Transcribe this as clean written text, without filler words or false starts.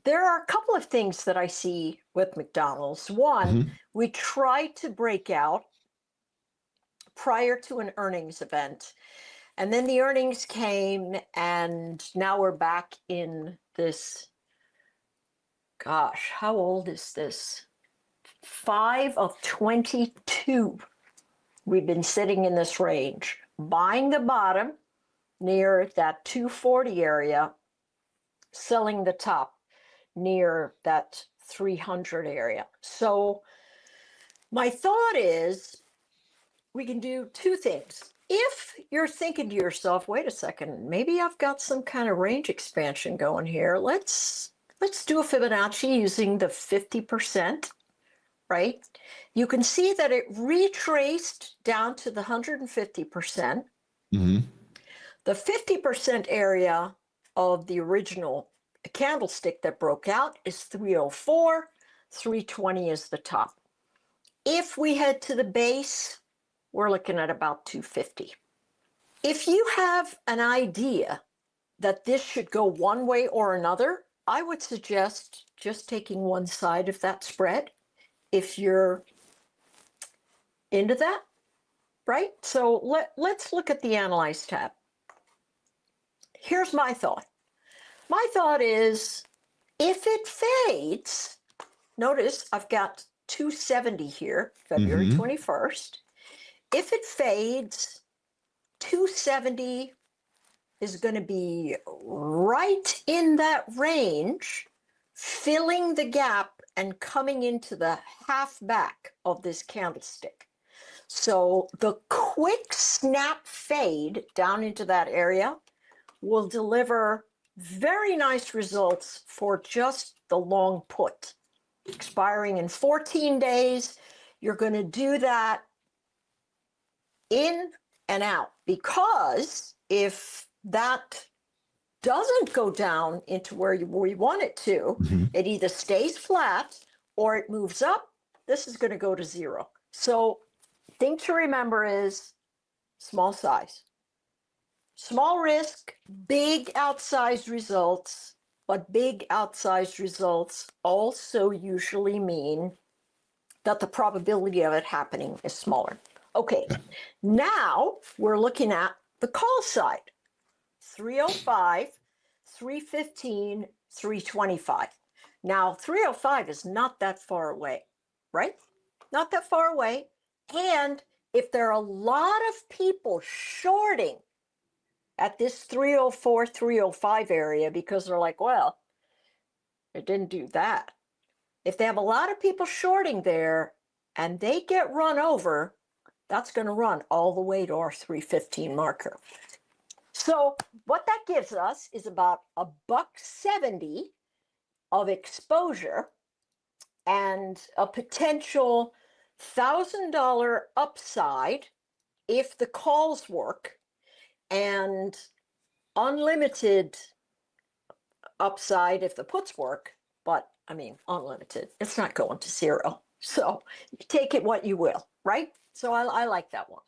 there are a couple of things that I see with McDonald's. One, Hmm. we tried to break out prior to an earnings event, and then the earnings came, and now we're back in this. Gosh, how old is this? 5 of 22. We've been sitting in this range, buying the bottom near that 240 area, selling the top near that 300 area. So my thought is we can do two things. If you're thinking to yourself, wait a second, maybe I've got some kind of range expansion going here. Let's do a Fibonacci using the 50%, right? You can see that it retraced down to the 150%. Hmm. The 50% area of the original candlestick that broke out is 304, 320 is the top. If we head to the base, we're looking at about 250. If you have an idea that this should go one way or another, I would suggest just taking one side of that spread if you're into that, right? So let's look at the Analyze tab. Here's my thought. My thought is if it fades, notice I've got 270 here, February Hmm. 21st. If it fades, 270 is going to be right in that range, filling the gap and coming into the half back of this candlestick. So the quick snap fade down into that area will deliver very nice results for just the long put. Expiring in 14 days, you're going to do that in and out, because if that doesn't go down into where we want it to, Hmm. it either stays flat or it moves up. This is going to go to zero. So thing to remember is small size. Small risk, big outsized results, but big outsized results also usually mean that the probability of it happening is smaller. Okay, now we're looking at the call side. 305, 315, 325. Now, 305 is not that far away, right? Not that far away. And if there are a lot of people shorting at this 304, 305 area because they're like, well, it didn't do that. If they have a lot of people shorting there and they get run over, that's going to run all the way to our 315 marker. So what that gives us is about $1.70 of exposure and a potential $1,000 upside if the calls work, and unlimited upside if the puts work. But I mean, unlimited, it's not going to zero. So take it what you will, right? So I like that one.